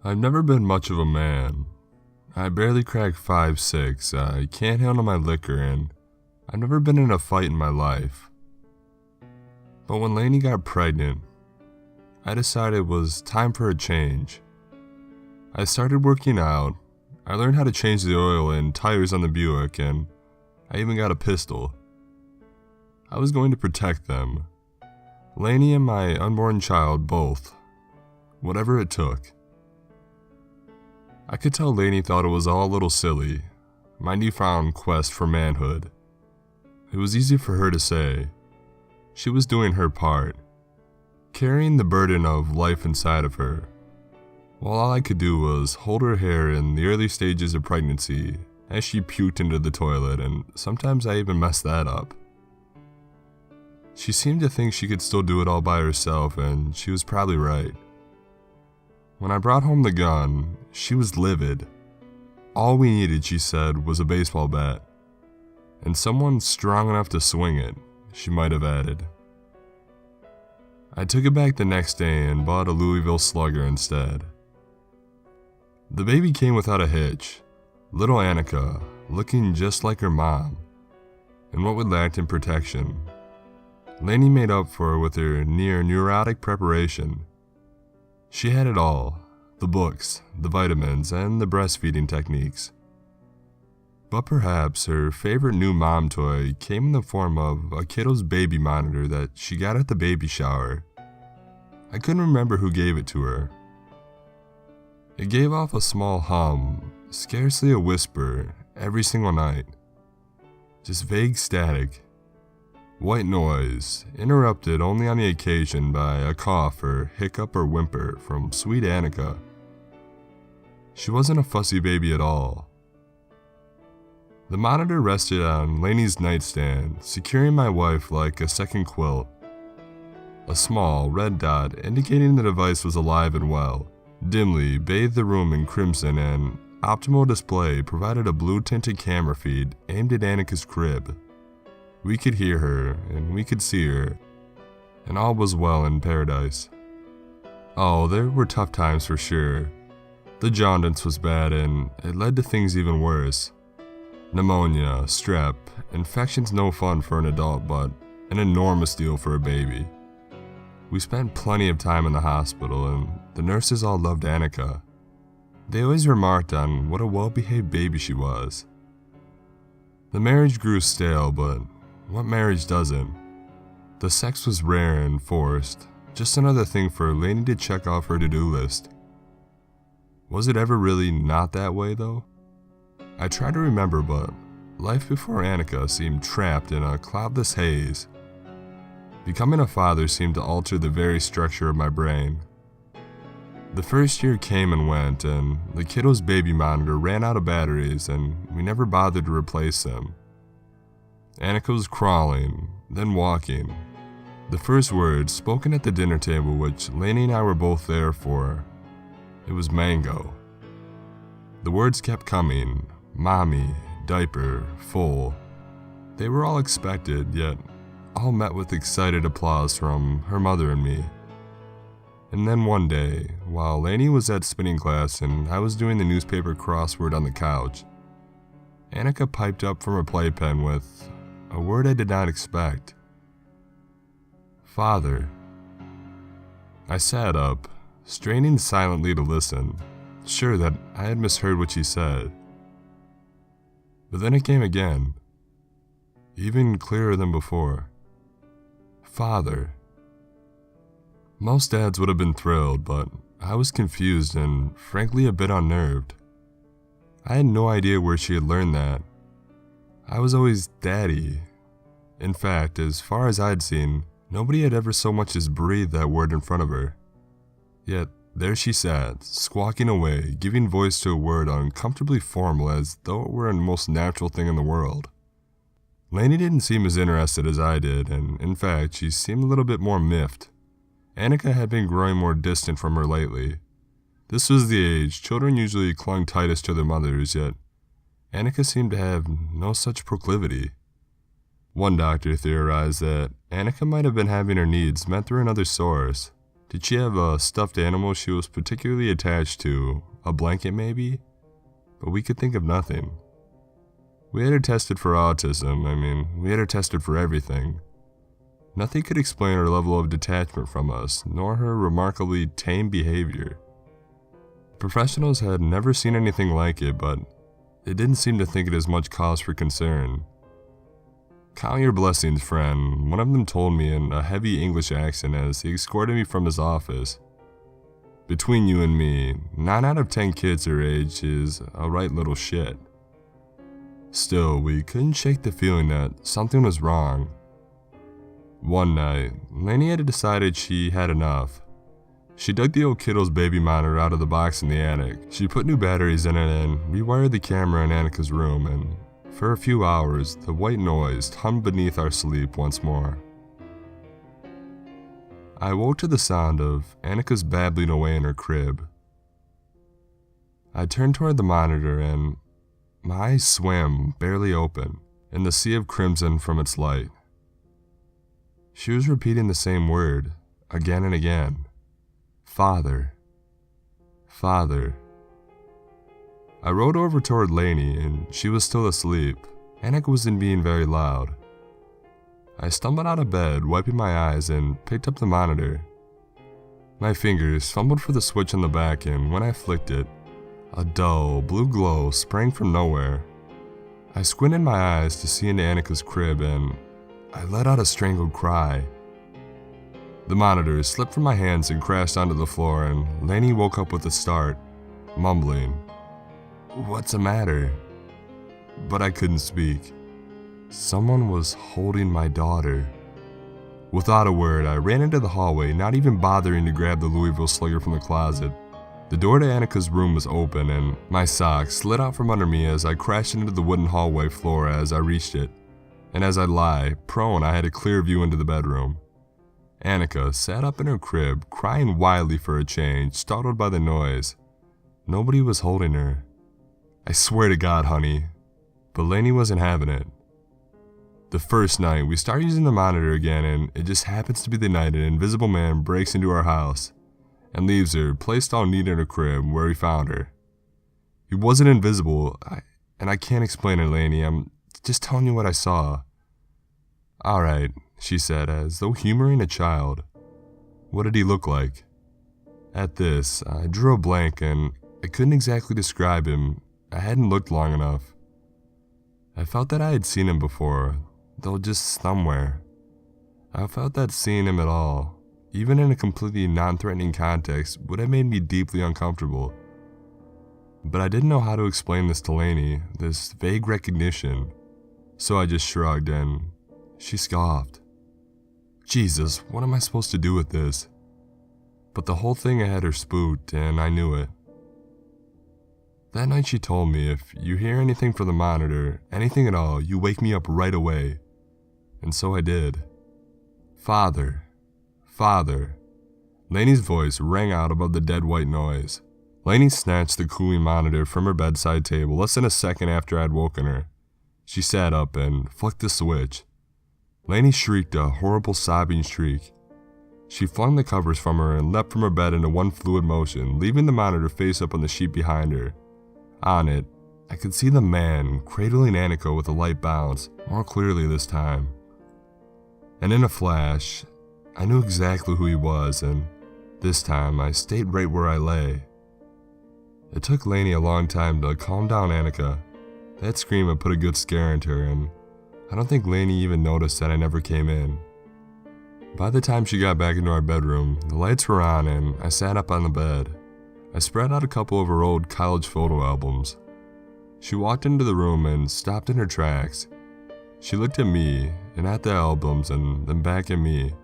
I've never been much of a man. I barely crack 5'6", I can't handle my liquor, and I've never been in a fight in my life. But when Lainey got pregnant, I decided it was time for a change. I started working out, I learned how to change the oil and tires on the Buick, and I even got a pistol. I was going to protect them. Lainey and my unborn child both. Whatever it took. I could tell Lainey thought it was all a little silly, my newfound quest for manhood. It was easy for her to say. She was doing her part, carrying the burden of life inside of her, while all I could do was hold her hair in the early stages of pregnancy as she puked into the toilet, and sometimes I even messed that up. She seemed to think she could still do it all by herself, and she was probably right. When I brought home the gun, she was livid. All we needed, she said, was a baseball bat. And someone strong enough to swing it, she might have added. I took it back the next day and bought a Louisville Slugger instead. The baby came without a hitch, little Annika, looking just like her mom. And what we lacked in protection, Lainey made up for with her near-neurotic preparation. She had it all, the books, the vitamins, and the breastfeeding techniques. But perhaps her favorite new mom toy came in the form of a kiddo's baby monitor that she got at the baby shower. I couldn't remember who gave it to her. It gave off a small hum, scarcely a whisper, every single night. Just vague static. White noise, interrupted only on the occasion by a cough or hiccup or whimper from sweet Annika. She wasn't a fussy baby at all. The monitor rested on Lainey's nightstand, securing my wife like a second quilt. A small red dot indicating the device was alive and well, dimly bathed the room in crimson, and optimal display provided a blue-tinted camera feed aimed at Annika's crib. We could hear her, and we could see her, and all was well in paradise. Oh, there were tough times for sure. The jaundice was bad, and it led to things even worse. Pneumonia, strep, infections no fun for an adult, but an enormous deal for a baby. We spent plenty of time in the hospital, and the nurses all loved Annika. They always remarked on what a well-behaved baby she was. The marriage grew stale, but what marriage doesn't? The sex was rare and forced, just another thing for Lainey to check off her to-do list. Was it ever really not that way, though? I tried to remember, but life before Annika seemed trapped in a cloudless haze. Becoming a father seemed to alter the very structure of my brain. The first year came and went, and the kiddo's baby monitor ran out of batteries, and we never bothered to replace them. Annika was crawling, then walking. The first words spoken at the dinner table, which Lainey and I were both there for, it was mango. The words kept coming, mommy, diaper, full. They were all expected, yet all met with excited applause from her mother and me. And then one day, while Lainey was at spinning class and I was doing the newspaper crossword on the couch, Annika piped up from her playpen with a word I did not expect. Father. I sat up, straining silently to listen, sure that I had misheard what she said. But then it came again, even clearer than before. Father. Most dads would have been thrilled, but I was confused and frankly a bit unnerved. I had no idea where she had learned that. I was always daddy. In fact, as far as I'd seen, nobody had ever so much as breathed that word in front of her. Yet there she sat, squawking away, giving voice to a word uncomfortably formal as though it were the most natural thing in the world. Lainey didn't seem as interested as I did, and in fact, she seemed a little bit more miffed. Annika had been growing more distant from her lately. This was the age children usually clung tightest to their mothers, yet Annika seemed to have no such proclivity. One doctor theorized that Annika might have been having her needs met through another source. Did she have a stuffed animal she was particularly attached to? A blanket maybe? But we could think of nothing. We had her tested for autism. We had her tested for everything. Nothing could explain her level of detachment from us, nor her remarkably tame behavior. Professionals had never seen anything like it, but they didn't seem to think it as much cause for concern. "Count your blessings, friend," one of them told me in a heavy English accent as he escorted me from his office. "Between you and me, 9 out of 10 kids her age is a right little shit." Still, we couldn't shake the feeling that something was wrong. One night, Lainey had decided she had enough. She dug the old kiddo's baby monitor out of the box in the attic. She put new batteries in it and rewired the camera in Annika's room, and for a few hours, the white noise hummed beneath our sleep once more. I woke to the sound of Annika's babbling away in her crib. I turned toward the monitor and my eyes swam barely open in the sea of crimson from its light. She was repeating the same word, again and again. "Father. Father." I rode over toward Lainey, and she was still asleep. Annika wasn't being very loud. I stumbled out of bed, wiping my eyes, and picked up the monitor. My fingers fumbled for the switch on the back, and when I flicked it, a dull, blue glow sprang from nowhere. I squinted my eyes to see into Annika's crib, and I let out a strangled cry. The monitor slipped from my hands and crashed onto the floor, and Lainey woke up with a start, mumbling, "What's the matter?" But I couldn't speak. Someone was holding my daughter. Without a word, I ran into the hallway, not even bothering to grab the Louisville Slugger from the closet. The door to Annika's room was open, and my socks slid out from under me as I crashed into the wooden hallway floor as I reached it. And as I lie, prone, I had a clear view into the bedroom. Annika sat up in her crib, crying wildly for a change, startled by the noise. Nobody was holding her. I swear to God, honey. But Lainey wasn't having it. The first night, we start using the monitor again, and it just happens to be the night an invisible man breaks into our house and leaves her placed all neat in her crib where he found her. He wasn't invisible, and I can't explain it, Lainey. I'm just telling you what I saw. "All right," she said, as though humoring a child. "What did he look like?" At this, I drew a blank, and I couldn't exactly describe him. I hadn't looked long enough. I felt that I had seen him before, though just somewhere. I felt that seeing him at all, even in a completely non-threatening context, would have made me deeply uncomfortable. But I didn't know how to explain this to Lainey, this vague recognition, so I just shrugged, and she scoffed. Jesus, what am I supposed to do with this? But the whole thing had her spooked, and I knew it. That night she told me, "If you hear anything from the monitor, anything at all, you wake me up right away." And so I did. "Father, Father." Lainey's voice rang out above the dead white noise. Lainey snatched the cooling monitor from her bedside table less than a second after I'd woken her. She sat up and flicked the switch. Lainey shrieked a horrible sobbing shriek. She flung the covers from her and leapt from her bed into one fluid motion, leaving the monitor face up on the sheet behind her. On it, I could see the man cradling Annika with a light bounce, more clearly this time. And in a flash, I knew exactly who he was, and this time I stayed right where I lay. It took Lainey a long time to calm down Annika. That scream had put a good scare into her, and I don't think Lainey even noticed that I never came in. By the time she got back into our bedroom, the lights were on and I sat up on the bed. I spread out a couple of her old college photo albums. She walked into the room and stopped in her tracks. She looked at me and at the albums and then back at me.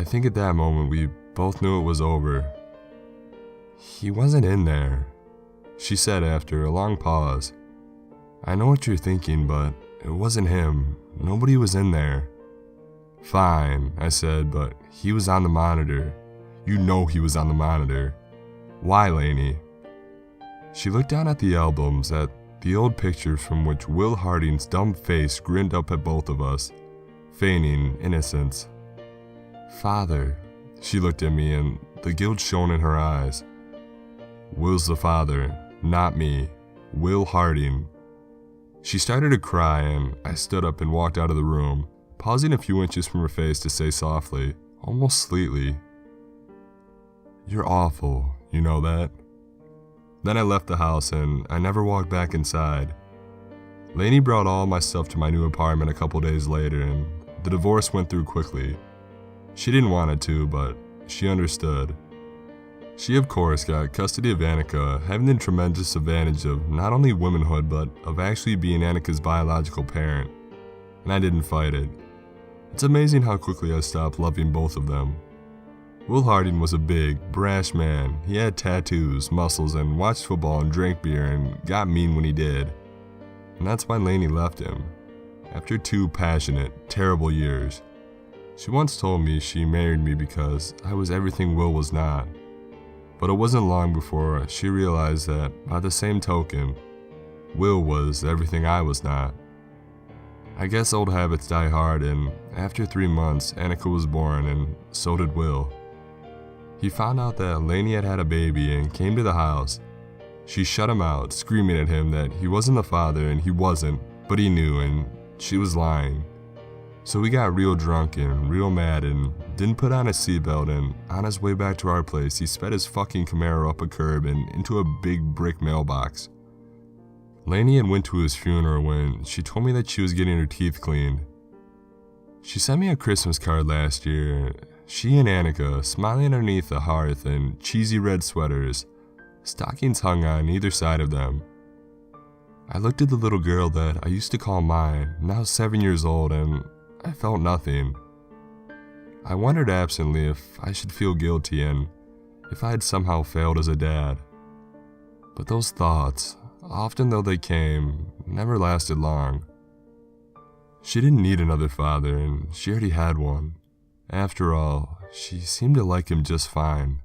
I think at that moment we both knew it was over. "He wasn't in there," she said after a long pause. "I know what you're thinking, but it wasn't him. Nobody was in there." "Fine," I said, "but he was on the monitor. You know he was on the monitor. Why, Lainey?" She looked down at the albums, at the old pictures from which Will Harding's dumb face grinned up at both of us, feigning innocence. "Father, She looked at me and the guilt shone in her eyes. Will's the father, not me. Will Harding. She started to cry and I stood up and walked out of the room, pausing a few inches from her face to say softly, almost sweetly, "You're awful, you know that?" Then I left the house and I never walked back inside. Lainey brought all my stuff to my new apartment a couple days later and the divorce went through quickly. She didn't want it to, but she understood. She of course got custody of Annika, having the tremendous advantage of not only womanhood but of actually being Annika's biological parent, and I didn't fight it. It's amazing how quickly I stopped loving both of them. Will Harding was a big, brash man. He had tattoos, muscles, and watched football and drank beer and got mean when he did. And that's why Lainey left him, after 2 passionate, terrible years. She once told me she married me because I was everything Will was not. But it wasn't long before she realized that, by the same token, Will was everything I was not. I guess old habits die hard, and after 3 months, Annika was born, and so did Will. He found out that Lainey had had a baby and came to the house. She shut him out, screaming at him that he wasn't the father and he wasn't, but he knew and she was lying. So he got real drunk and real mad and didn't put on a seatbelt, and on his way back to our place, he sped his fucking Camaro up a curb and into a big brick mailbox. Lainey had went to his funeral when she told me that she was getting her teeth cleaned. She sent me a Christmas card last year. She and Annika, smiling underneath the hearth in cheesy red sweaters, stockings hung on either side of them. I looked at the little girl that I used to call mine, now 7 years old, and I felt nothing. I wondered absently if I should feel guilty and if I had somehow failed as a dad. But those thoughts, often though they came, never lasted long. She didn't need another father, and she already had one. After all, she seemed to like him just fine.